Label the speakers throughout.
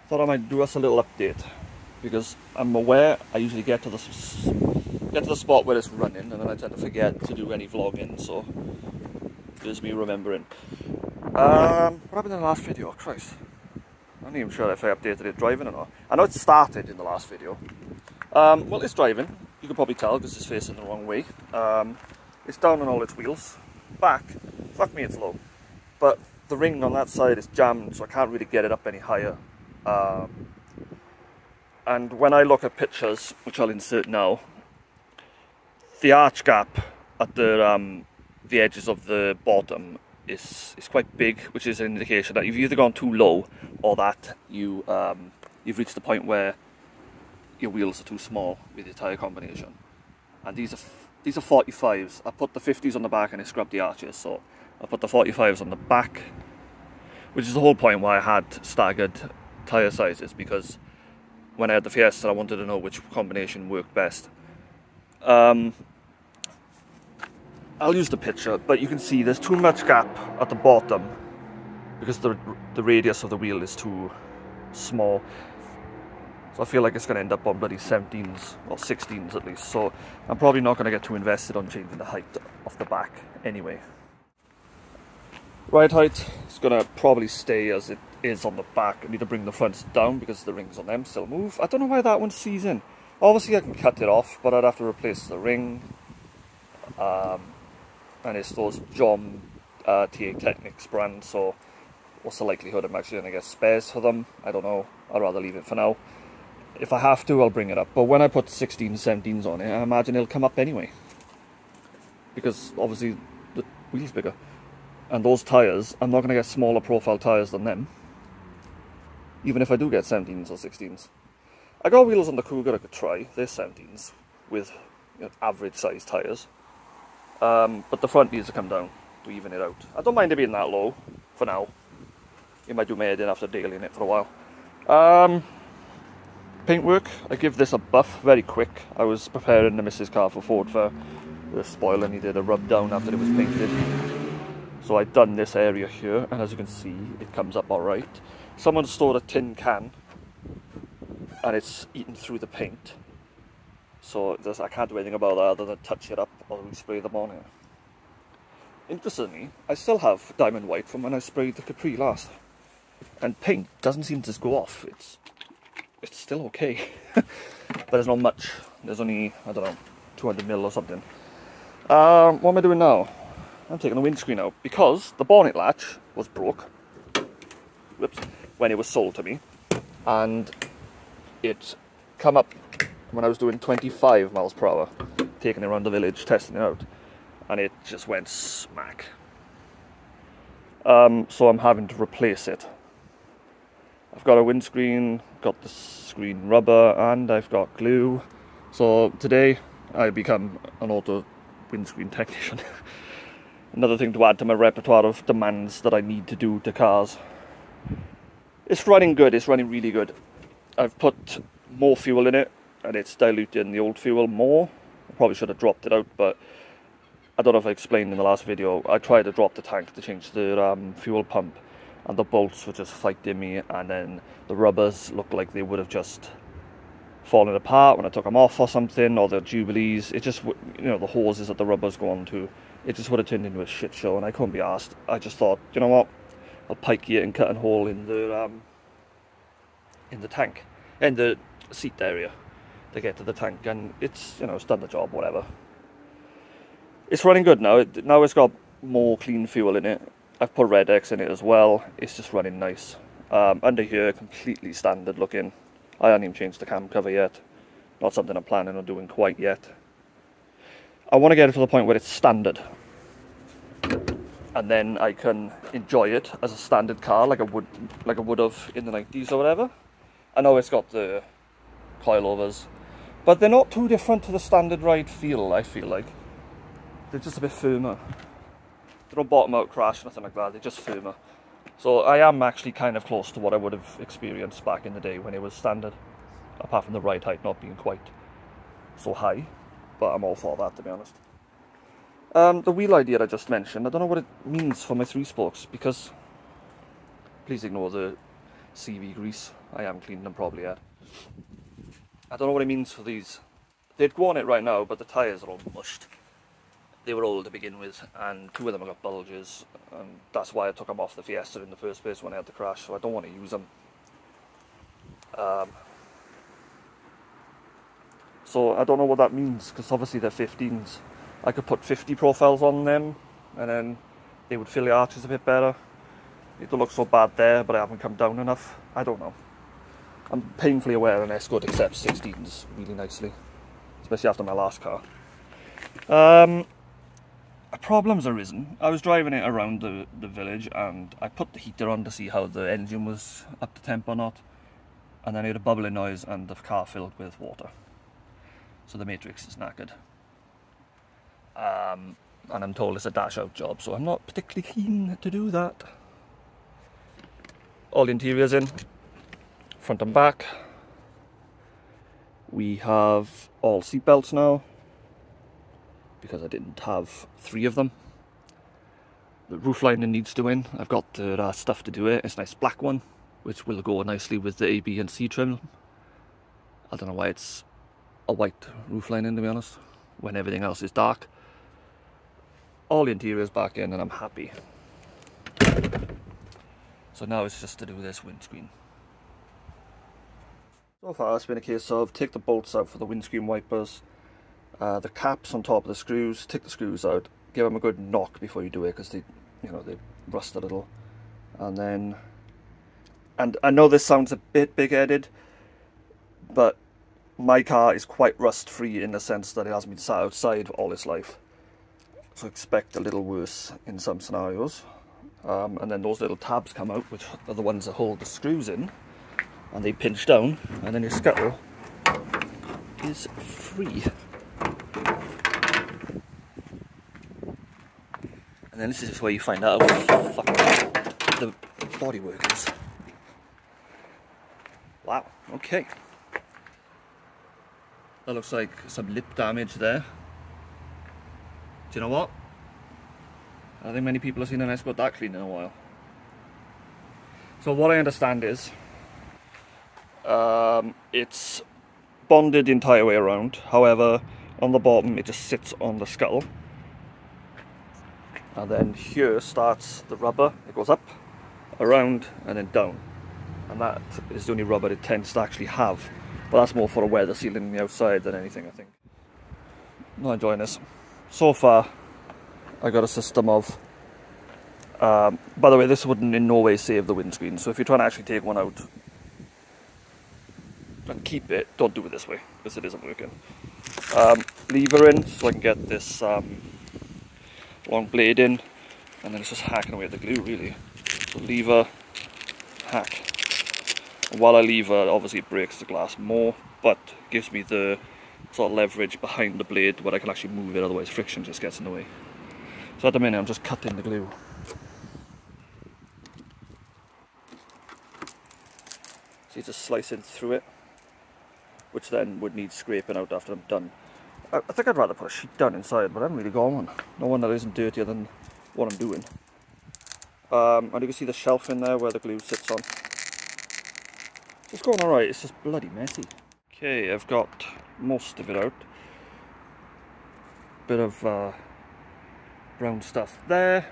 Speaker 1: thought I might do us a little update because I'm aware I usually get to the spot where it's running, and then I tend to forget to do any vlogging. So there's me remembering. What happened in the last video? Christ, I'm not even sure if I updated it driving or not. I know it started in the last video. Well, it's driving. You can probably tell because it's facing the wrong way. It's down on all its wheels. Back, fuck me, it's low. But the ring on that side is jammed, so I can't really get it up any higher. And when I look at pictures, which I'll insert now, the arch gap at the edges of the bottom is quite big, which is an indication that you've either gone too low or that you've reached the point where your wheels are too small with your tyre combination. And these are 45s. I put the 50s on the back and I scrubbed the arches, so I put the 45s on the back, which is the whole point why I had staggered tyre sizes, because when I had the Fiesta I wanted to know which combination worked best. I'll use the picture, but you can see there's too much gap at the bottom because the radius of the wheel is too small. So I feel like it's going to end up on bloody 17s or 16s at least. So I'm probably not going to get too invested on changing the height of the back anyway. Ride height is going to probably stay as it is on the back. I need to bring the fronts down because the rings on them still move. I don't know why that one sees in. Obviously I can cut it off, but I'd have to replace the ring. And it's those John TA Technics brand, so what's the likelihood I'm actually going to get spares for them? I don't know. I'd rather leave it for now. If I have to, I'll bring it up. But when I put 16s, 17s on it, I imagine it'll come up anyway. Because obviously the wheel's bigger. And those tyres, I'm not going to get smaller profile tyres than them. Even if I do get 17s or 16s. I got wheels on the Cougar I could try. They're 17s with average size tyres. But the front needs to come down to even it out. I don't mind it being that low for now. It might do my head in after dailying it for a while. Paintwork, I give this a buff very quick. I was preparing the Mrs. car for Ford for the spoiler, needed a rub down after it was painted. So I'd done this area here, and as you can see, it comes up alright. Someone stored a tin can, and it's eaten through the paint. So I can't do anything about that other than touch it up or respray them on it. Interestingly, I still have diamond white from when I sprayed the Capri last. And paint doesn't seem to go off. It's still okay. But there's not much. There's only, I don't know, 200ml or something. What am I doing now? I'm taking the windscreen out because the bonnet latch was broke. Whoops. When it was sold to me. And it come up when I was doing 25 miles per hour, taking it around the village, testing it out, and it just went smack. So I'm having to replace it. I've got a windscreen, got the screen rubber, and I've got glue. So today I become an auto windscreen technician. Another thing to add to my repertoire of demands that I need to do to cars. It's running good, it's running really good. I've put more fuel in it, and it's diluting the old fuel more. I probably should have dropped it out, but I don't know if I explained in the last video. I tried to drop the tank to change the fuel pump, and the bolts were just fighting me, and then the rubbers looked like they would have just fallen apart when I took them off or something, or the jubilees. It just, the hoses that the rubbers go onto, it just would have turned into a shit show, and I couldn't be arsed. I just thought, you know what, I'll pike it and cut a hole in the tank, in the seat area, to get to the tank, and it's, it's done the job, whatever. It's running good now. Now it's got more clean fuel in it. I've put Red X in it as well. It's just running nice. Under here, completely standard looking. I haven't even changed the cam cover yet. Not something I'm planning on doing quite yet. I want to get it to the point where it's standard, and then I can enjoy it as a standard car, like I would have in the 90s or whatever. I know it's got the coilovers, but they're not too different to the standard ride feel, I feel like. They're just a bit firmer. They don't bottom out crash, nothing like that, they're just firmer. So I am actually kind of close to what I would have experienced back in the day when it was standard. Apart from the ride height not being quite so high. But I'm all for that, to be honest. The wheel idea I just mentioned, I don't know what it means for my 3-spokes, because please ignore the CV grease. I haven't cleaned them properly yet. I don't know what it means for these. They'd go on it right now, but the tyres are all mushed. They were old to begin with, and 2 of them have got bulges, and that's why I took them off the Fiesta in the first place when I had the crash, so I don't want to use them. So I don't know what that means, because obviously they're 15s. I could put 50 profiles on them, and then they would fill the arches a bit better. It don't look so bad there, but I haven't come down enough. I don't know. I'm painfully aware an Escort accepts 16s really nicely, especially after my last car. Problems arisen. I was driving it around the village, and I put the heater on to see how the engine was up to temp or not, and then I heard a bubbling noise and the car filled with water. So the matrix is knackered. And I'm told it's a dash out job, so I'm not particularly keen to do that. All the interior's in, front and back. We have all seat belts now, because I didn't have 3 of them. The roof lining needs doing. I've got the stuff to do it. It's a nice black one, which will go nicely with the A, B and C trim. I don't know why it's a white roof lining, to be honest, when everything else is dark. All the interior's back in and I'm happy. So now it's just to do this windscreen. So far it's been a case of take the bolts out for the windscreen wipers, the caps on top of the screws, take the screws out, give them a good knock before you do it, because they rust a little. And then, and I know this sounds a bit big-headed, but my car is quite rust-free in the sense that it hasn't been sat outside all its life. So expect a little worse in some scenarios. And then those little tabs come out, which are the ones that hold the screws in, and they pinch down, and then your scuttle is free. And then this is where you find out how fucking the bodywork is. Wow, okay. That looks like some lip damage there. Do you know what? I don't think many people have seen an Escort that clean in a while. So what I understand is, it's bonded the entire way around. However, on the bottom it just sits on the scuttle. And then here starts the rubber. It goes up, around, and then down. And that is the only rubber it tends to actually have. But that's more for a weather sealing on the outside than anything, I think. Not enjoying this. So far, I got a system of... by the way, this wouldn't in no way save the windscreen. So if you're trying to actually take one out and keep it, don't do it this way, because it isn't working. Lever in, so I can get this long blade in, and then it's just hacking away at the glue, really. So lever, hack. And while I lever, obviously it breaks the glass more, but gives me the sort of leverage behind the blade where I can actually move it, otherwise friction just gets in the way. So at the minute I'm just cutting the glue. See, just slicing through it, which then would need scraping out after I'm done. I think I'd rather put a sheet down inside, but I haven't really got one. No one that isn't dirtier than what I'm doing. And you can see the shelf in there where the glue sits on. It's going alright, it's just bloody messy. Okay, I've got most of it out. Bit of brown stuff there.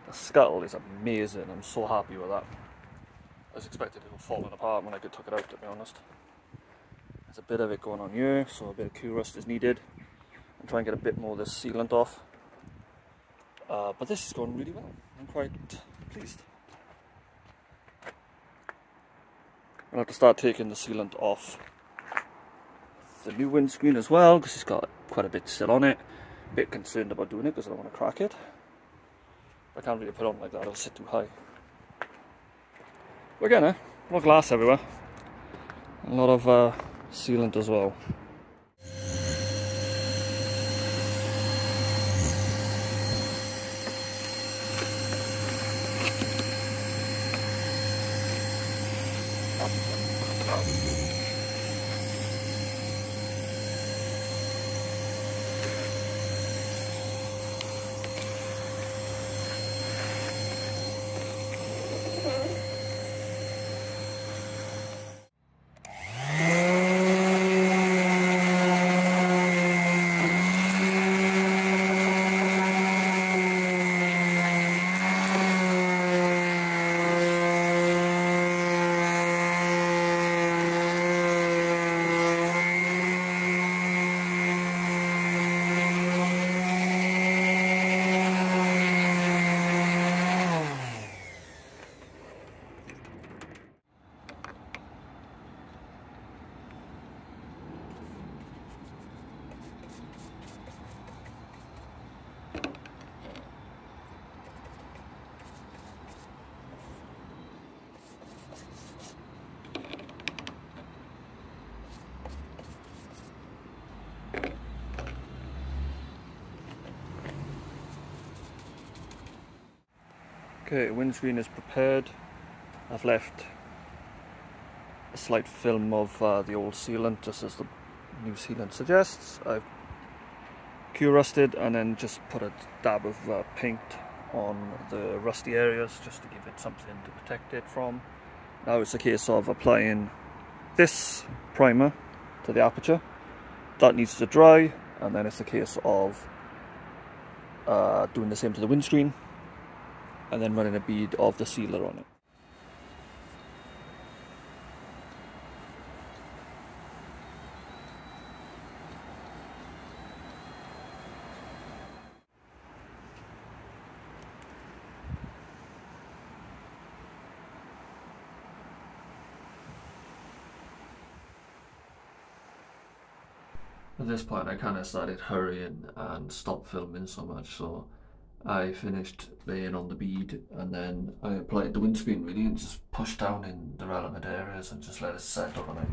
Speaker 1: The scuttle is amazing, I'm so happy with that. I was expecting it to go falling apart when I took it out, to be honest. There's a bit of it going on here, so a bit of Q-rust is needed. And try and get a bit more of this sealant off. But this is going really well. I'm quite pleased. I'll have to start taking the sealant off the new windscreen as well, because it's got quite a bit still on it. A bit concerned about doing it because I don't want to crack it. I can't really put it on like that, it'll sit too high. But again, a lot of glass everywhere. A lot of sealant as well. Okay, windscreen is prepared. I've left a slight film of the old sealant, just as the new sealant suggests. I've Q-rusted and then just put a dab of paint on the rusty areas just to give it something to protect it from. Now it's a case of applying this primer to the aperture. That needs to dry, and then it's a case of doing the same to the windscreen and then running a bead of the sealer on it. At this point I kind of started hurrying and stopped filming so much, so I finished laying on the bead and then I applied the windscreen really and just pushed down in the relevant areas and just let it set overnight.